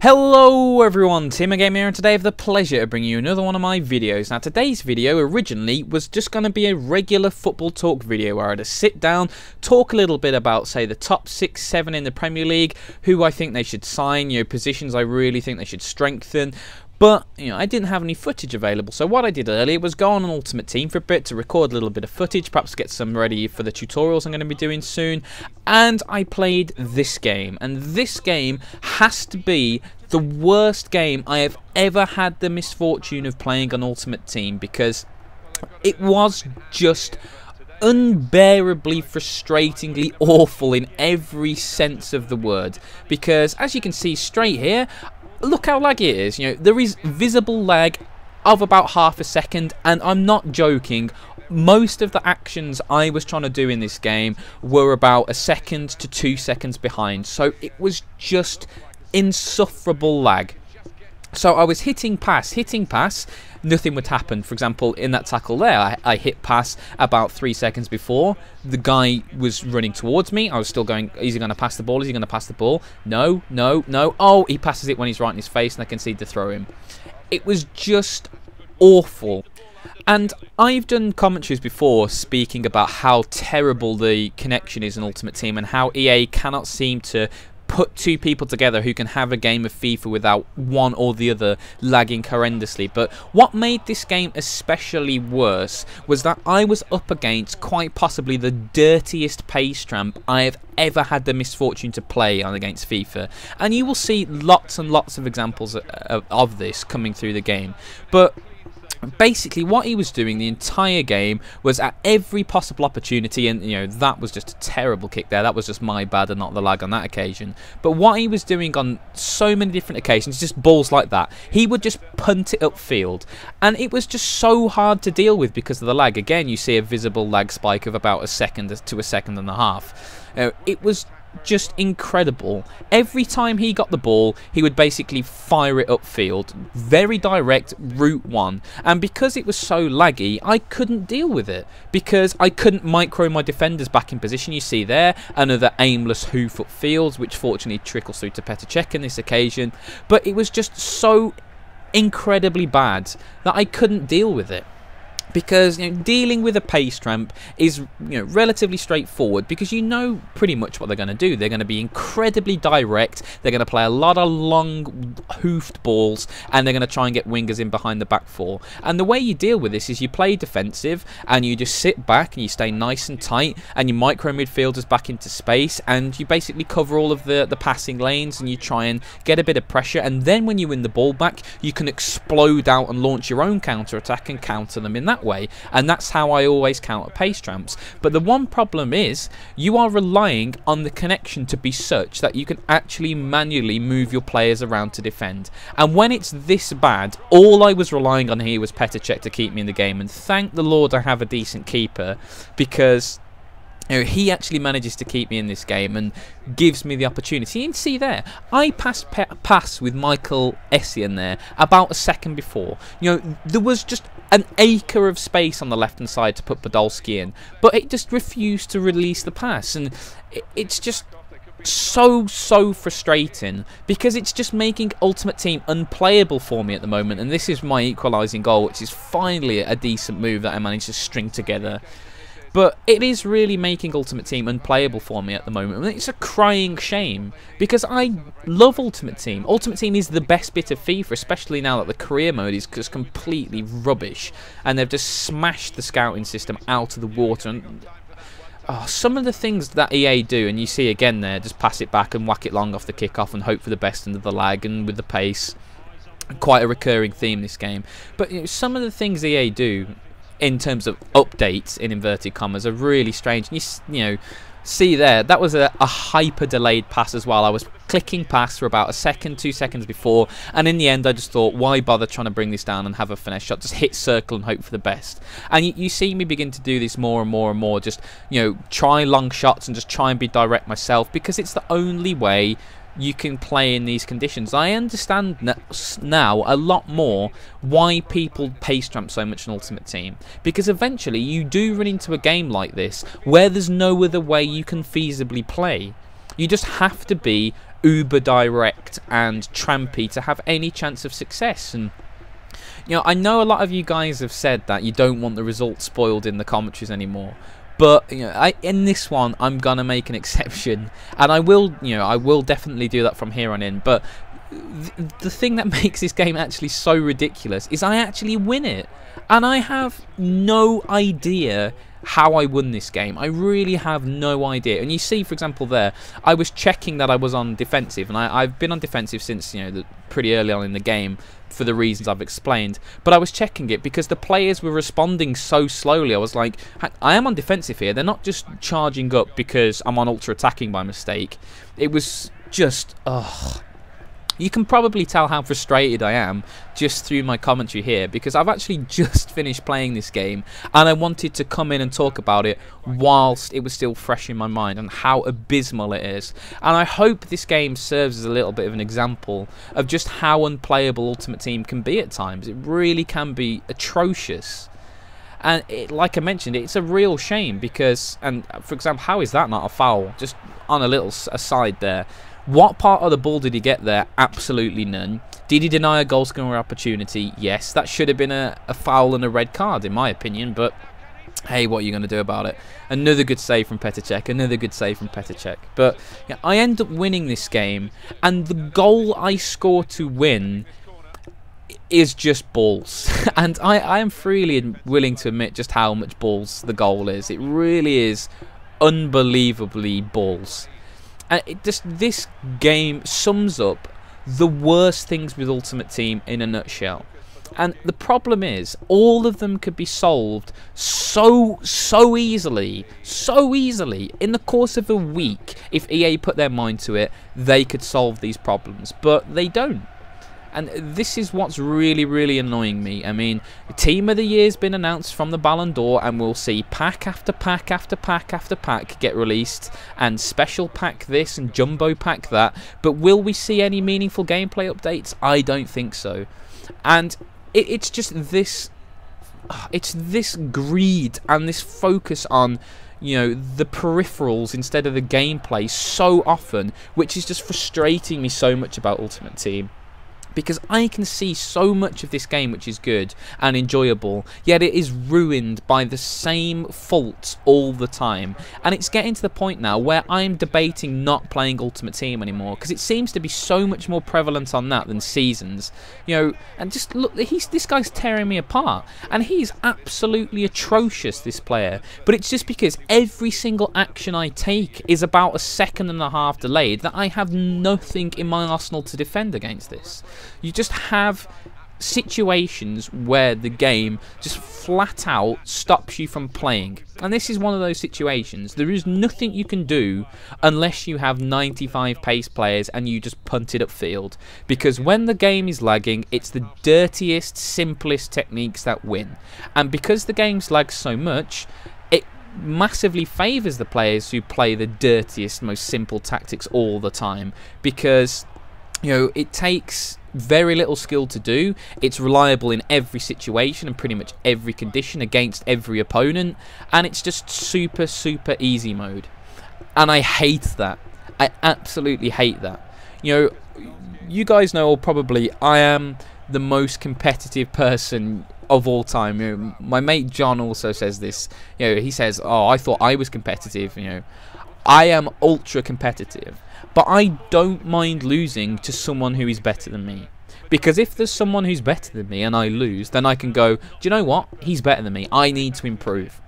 Hello everyone, TMMgamer here, and today I have the pleasure of bringing you another one of my videos. Now today's video originally was just going to be a regular football talk video where I'd just sit down, talk a little bit about, say, the top 6, 7 in the Premier League, who I think they should sign, positions I really think they should strengthen. But, I didn't have any footage available, so what I did earlier was go on an Ultimate Team for a bit to record a little bit of footage, perhaps get some ready for the tutorials I'm going to be doing soon, and I played this game. And this game has to be the worst game I have ever had the misfortune of playing on Ultimate Team, because it was just unbearably frustratingly awful in every sense of the word. Because, as you can see straight here, look how laggy it is. There is visible lag of about half a second, and I'm not joking. Most of the actions I was trying to do in this game were about a second to 2 seconds behind, so it was just insufferable lag. So I was hitting pass, nothing would happen. For example, in that tackle there, I hit pass about 3 seconds before. The guy was running towards me. I was still going, is he going to pass the ball? Is he going to pass the ball? No, no, no. Oh, he passes it when he's right in his face, and I concede to throw him. It was just awful. And I've done commentaries before speaking about how terrible the connection is in Ultimate Team and how EA cannot seem to put two people together who can have a game of FIFA without one or the other lagging horrendously. But what made this game especially worse was that I was up against quite possibly the dirtiest pace tramp I have ever had the misfortune to play on against FIFA, and you will see lots and lots of examples of this coming through the game. But basically what he was doing the entire game was, at every possible opportunity, and that was just a terrible kick there, that was just my bad and not the lag on that occasion, but what he was doing on so many different occasions, just balls like that, he would just punt it upfield, and it was just so hard to deal with because of the lag. Again, you see a visible lag spike of about a second to a second and a half. It was just incredible. Every time he got the ball, he would basically fire it upfield, very direct, route one, and because it was so laggy, I couldn't deal with it, because I couldn't micro my defenders back in position. You see there, another aimless hoof upfield, which fortunately trickles through to Petr Cech in this occasion, but it was just so incredibly bad that I couldn't deal with it. Because dealing with a pace tramp is relatively straightforward, because pretty much what they're going to do. They're going to be incredibly direct, they're going to play a lot of long hoofed balls, and they're going to try and get wingers in behind the back four. And the way you deal with this is you play defensive, and you just sit back and you stay nice and tight, and you micro midfielders back into space, and you basically cover all of the passing lanes, and you try and get a bit of pressure, and then when you win the ball back, you can explode out and launch your own counter attack and counter them in that way. And that's how I always counter pace tramps. But the one problem is, you are relying on the connection to be such that you can actually manually move your players around to defend. And when it's this bad, all I was relying on here was Petr Cech to keep me in the game, and thank the Lord I have a decent keeper, because he actually manages to keep me in this game and gives me the opportunity. And see there, I passed pass with Michael Essien there about a second before. There was just an acre of space on the left hand side to put Podolski in, but it just refused to release the pass, and it's just so frustrating, because it's just making Ultimate Team unplayable for me at the moment. And this is my equalising goal, which is finally a decent move that I managed to string together. But it is really making Ultimate Team unplayable for me at the moment. And it's a crying shame, because I love Ultimate Team. Ultimate Team is the best bit of FIFA, especially now that the career mode is just completely rubbish. And they've just smashed the scouting system out of the water. And some of the things that EA do, and you see again there, just pass it back and whack it long off the kickoff and hope for the best under the lag and with the pace. Quite a recurring theme this game. But some of the things EA do in terms of updates, in inverted commas, are really strange. And see there, that was a hyper delayed pass as well. I was clicking pass for about a second, 2 seconds before, and in the end I just thought, why bother trying to bring this down and have a finesse shot? Just hit circle and hope for the best. And you see me begin to do this more and more and more, just try long shots and just try and be direct myself, because it's the only way you can play in these conditions. I understand now a lot more why people pace tramp so much in Ultimate Team, because eventually you do run into a game like this where there's no other way you can feasibly play. You just have to be uber direct and trampy to have any chance of success. And you know, I know a lot of you guys have said that you don't want the results spoiled in the commentaries anymore. But you know, in this one, I'm gonna make an exception, and I will, you know, I will definitely do that from here on in. But the thing that makes this game actually so ridiculous is I actually win it, and I have no idea how I won this game. I really have no idea. And you see, for example, there, I was checking that I was on defensive, and I've been on defensive since, you know, pretty early on in the game for the reasons I've explained. But I was checking it because the players were responding so slowly. I was like, I am on defensive here. They're not just charging up because I'm on ultra attacking by mistake. It was just, ugh. You can probably tell how frustrated I am just through my commentary here, because I've actually just finished playing this game and I wanted to come in and talk about it whilst it was still fresh in my mind and how abysmal it is. And I hope this game serves as a little bit of an example of just how unplayable Ultimate Team can be at times. It really can be atrocious. And like I mentioned, it's a real shame because, and for example, how is that not a foul? Just on a little aside there. What part of the ball did he get there? Absolutely none. Did he deny a goal scoring opportunity? Yes. That should have been a foul and a red card, in my opinion. But hey, what are you going to do about it? Another good save from Petr Cech. Another good save from Petr Cech. But yeah, I end up winning this game. And the goal I score to win is just balls. And I am freely willing to admit just how much balls the goal is. It really is unbelievably balls. And this game sums up the worst things with Ultimate Team in a nutshell. And the problem is, all of them could be solved so easily, in the course of a week. If EA put their mind to it, they could solve these problems, but they don't. And this is what's really annoying me. I mean, Team of the Year's been announced from the Ballon d'Or, and we'll see pack after pack after pack after pack get released, and special pack this and jumbo pack that. But will we see any meaningful gameplay updates? I don't think so. And it's just this, it's this greed and this focus on, you know, the peripherals instead of the gameplay so often, which is just frustrating me so much about Ultimate Team. Because I can see so much of this game which is good and enjoyable, yet it is ruined by the same faults all the time. And it's getting to the point now where I'm debating not playing Ultimate Team anymore, because it seems to be so much more prevalent on that than Seasons. You know, and just look, this guy's tearing me apart, and he's absolutely atrocious, this player. But it's just because every single action I take is about a second and a half delayed that I have nothing in my arsenal to defend against this. You just have situations where the game just flat out stops you from playing, and this is one of those situations. There is nothing you can do unless you have 95 pace players and you just punt it upfield, because when the game is lagging, it's the dirtiest, simplest techniques that win. And because the game's lagged so much, it massively favours the players who play the dirtiest, most simple tactics all the time, because, you know, it takes very little skill to do. It's reliable in every situation and pretty much every condition against every opponent, and it's just super easy mode. And I hate that. I absolutely hate that. You know, you guys know, or probably, I am the most competitive person of all time. You know, my mate John also says this. You know, he says, "Oh, I thought I was competitive." You know, I am ultra competitive. But I don't mind losing to someone who is better than me. Because if there's someone who's better than me and I lose, then I can go, do you know what? He's better than me. I need to improve.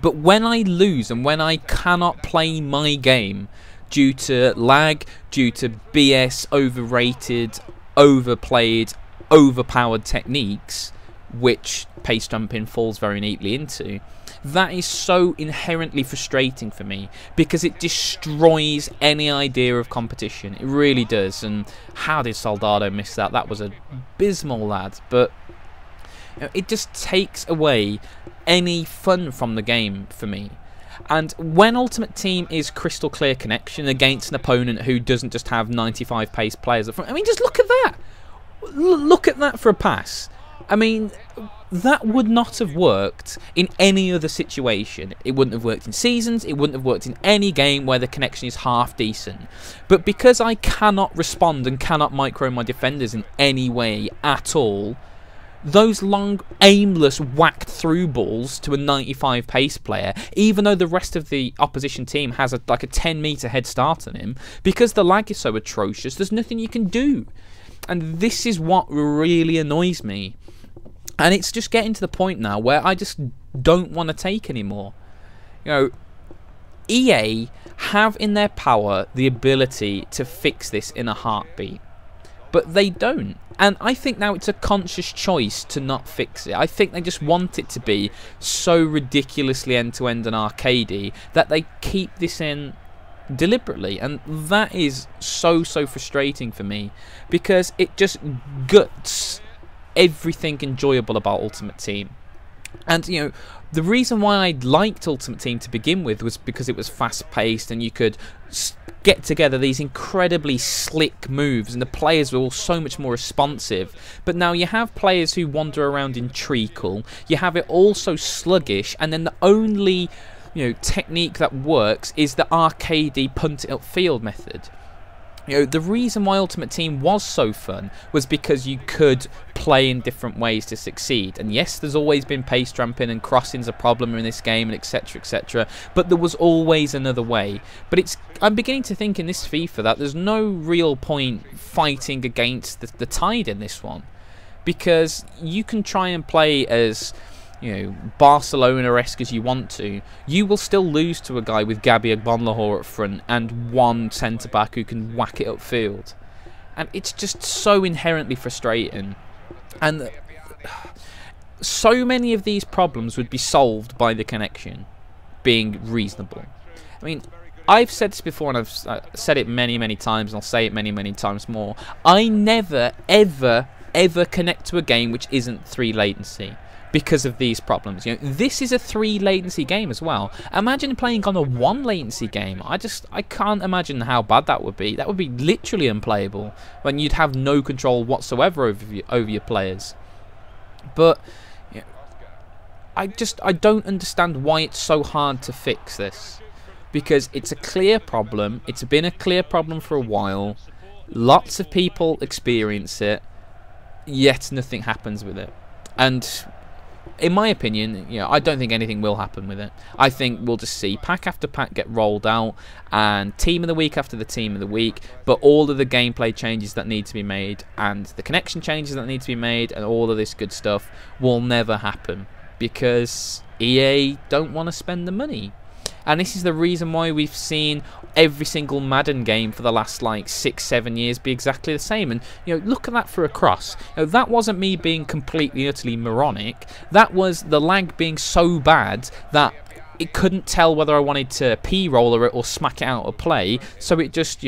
But when I lose and when I cannot play my game due to lag, due to BS, overrated, overplayed, overpowered techniques, which pace jumping falls very neatly into, that is so inherently frustrating for me, because it destroys any idea of competition. It really does. And how did Soldado miss that? That was abysmal, lad. But you know, it just takes away any fun from the game for me. And when Ultimate Team is crystal clear connection against an opponent who doesn't just have 95 pace players up front, I mean, just look at that. Look at that for a pass. I mean, that would not have worked in any other situation. It wouldn't have worked in seasons, it wouldn't have worked in any game where the connection is half decent. But because I cannot respond and cannot micro my defenders in any way at all, those long, aimless, whacked through balls to a 95 pace player, even though the rest of the opposition team has like a 10-metre head start on him, because the lag is so atrocious, there's nothing you can do. And this is what really annoys me. And it's just getting to the point now where I just don't want to take anymore. You know, EA have in their power the ability to fix this in a heartbeat, but they don't. And I think now it's a conscious choice to not fix it. I think they just want it to be so ridiculously end-to-end and arcadey that they keep this in deliberately, and that is so frustrating for me, because it just guts everything enjoyable about Ultimate Team. And you know, the reason why I liked Ultimate Team to begin with was because it was fast paced and you could get together these incredibly slick moves and the players were all so much more responsive. But now you have players who wander around in treacle, you have it all so sluggish, and then the only technique that works is the arcadey punt it upfield method. The reason why Ultimate Team was so fun was because you could play in different ways to succeed. And yes, there's always been pace tramping and crossing's a problem in this game, and etc, etc. But there was always another way. But I'm beginning to think in this FIFA that there's no real point fighting against the tide in this one, because you can try and play as Barcelona-esque as you want to, you will still lose to a guy with Gabby Agbonlahor up front and one centre-back who can whack it upfield. And it's just so inherently frustrating. And so many of these problems would be solved by the connection being reasonable. I mean, I've said this before, and I've said it many times, and I'll say it many times more. I never, ever connect to a game which isn't 3 latency. Because of these problems. This is a 3 latency game as well. Imagine playing on a 1 latency game. I can't imagine how bad that would be. That would be literally unplayable, when you'd have no control whatsoever over your players. But I don't understand why it's so hard to fix this, because it's a clear problem. It's been a clear problem for a while. Lots of people experience it, yet nothing happens with it. And in my opinion, I don't think anything will happen with it. I think we'll just see pack after pack get rolled out, and team of the week after the team of the week, but all of the gameplay changes that need to be made, and the connection changes that need to be made, and all of this good stuff will never happen, because EA don't want to spend the money. And this is the reason why we've seen every single Madden game for the last like 6-7 years be exactly the same. And look at that for a cross. That wasn't me being completely utterly moronic. That was the lag being so bad that it couldn't tell whether I wanted to p-roller it or smack it out of play. So it just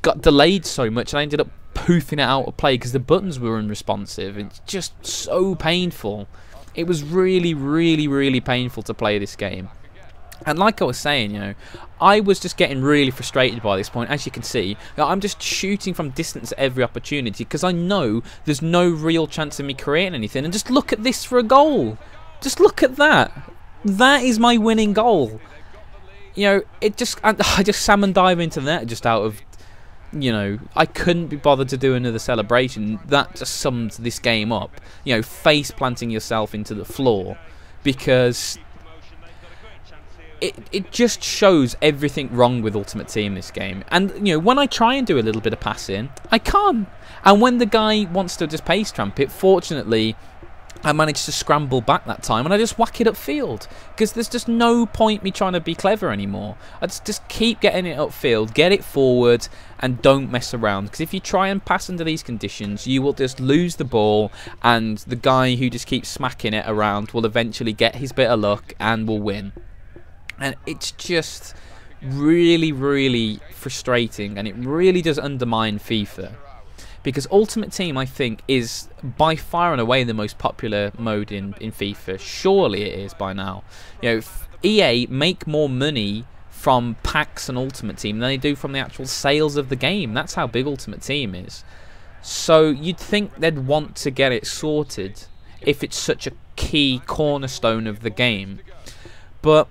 got delayed so much, and I ended up poofing it out of play because the buttons were unresponsive. It's just so painful. It was really painful to play this game. And like I was saying, I was just getting really frustrated by this point. As you can see, I'm just shooting from distance at every opportunity because I know there's no real chance of me creating anything. And just look at this for a goal. Just look at that. That is my winning goal. I just salmon dive into the net just out of, I couldn't be bothered to do another celebration. That just sums this game up. Face planting yourself into the floor, because it just shows everything wrong with Ultimate Team this game. And when I try and do a little bit of passing, I can't. And when the guy wants to just pace tramp it, fortunately I managed to scramble back that time and I just whack it upfield, because there's just no point me trying to be clever anymore. I just keep getting it upfield, get it forward, and don't mess around, because if you try and pass under these conditions, you will just lose the ball, and the guy who just keeps smacking it around will eventually get his bit of luck and will win. And it's just really frustrating, and it really does undermine FIFA. Because Ultimate Team, I think, is by far and away the most popular mode in FIFA. Surely it is by now. EA make more money from packs and Ultimate Team than they do from the actual sales of the game. That's how big Ultimate Team is. So you'd think they'd want to get it sorted. if it's such a key cornerstone of the game. But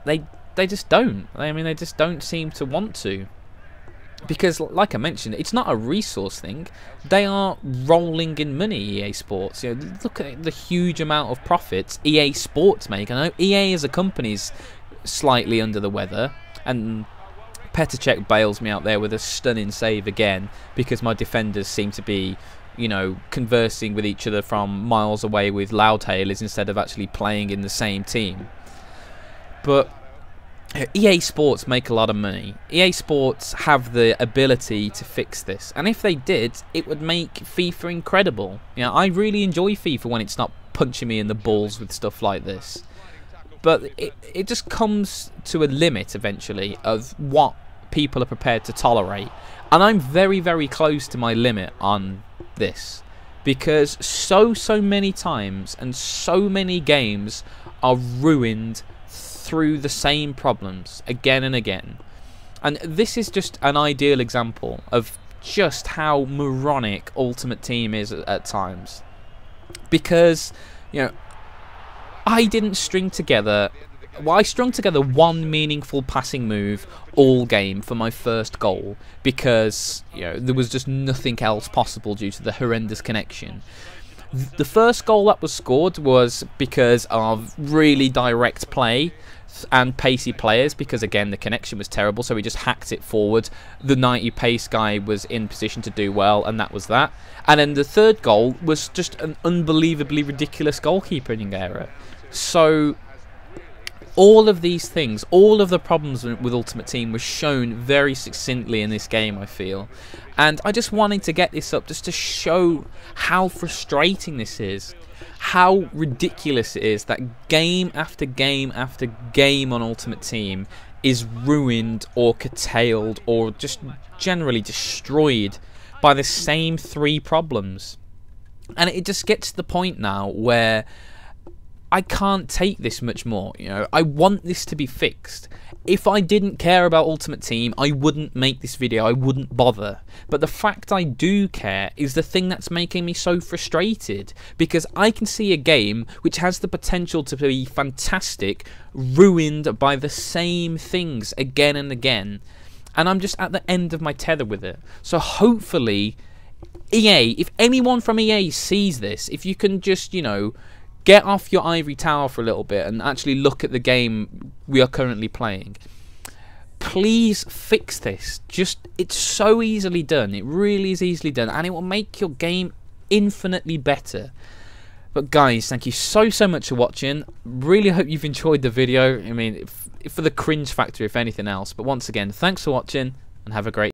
they just don't. I mean, they just don't seem to want to. Because, like I mentioned, it's not a resource thing. They are rolling in money, EA Sports. You know, look at the huge amount of profits EA Sports make. I know EA as a company is slightly under the weather, and Petacek bails me out there with a stunning save again, because my defenders seem to be, you know, conversing with each other from miles away with loudhailers instead of actually playing in the same team. But EA Sports make a lot of money. EA Sports have the ability to fix this, and if they did, it would make FIFA incredible. You know, I really enjoy FIFA when it's not punching me in the balls with stuff like this. But it just comes to a limit eventually of what people are prepared to tolerate, and I'm very, very close to my limit on this, because so many times and so many games are ruined through the same problems again and again. And this is just an ideal example of just how moronic Ultimate Team is at times. Because, you know, I didn't string together... Well, I strung together one meaningful passing move all game for my first goal, because, you know, there was just nothing else possible due to the horrendous connection. The first goal that was scored was because of really direct play and pacey players, because again the connection was terrible, so we just hacked it forward. The 90 pace guy was in position to do well, and that was that. And then the third goal was just an unbelievably ridiculous goalkeeping error. So all of these things, all of the problems with Ultimate Team were shown very succinctly in this game, I feel. And I just wanted to get this up just to show how frustrating this is. How ridiculous it is that game after game after game on Ultimate Team is ruined or curtailed or just generally destroyed by the same three problems. And it just gets to the point now where I can't take this much more. You know, I want this to be fixed. If I didn't care about Ultimate Team, I wouldn't make this video, I wouldn't bother. But the fact I do care is the thing that's making me so frustrated, because I can see a game which has the potential to be fantastic ruined by the same things again and again. And I'm just at the end of my tether with it. So hopefully, EA, if anyone from EA sees this, if you can just, you know, get off your ivory tower for a little bit and actually look at the game we are currently playing. Please fix this. It's so easily done. It really is easily done, and it will make your game infinitely better. But guys, thank you so much for watching. Really hope you've enjoyed the video. I mean, for the cringe factor, if anything else. But once again, thanks for watching, and have a great day.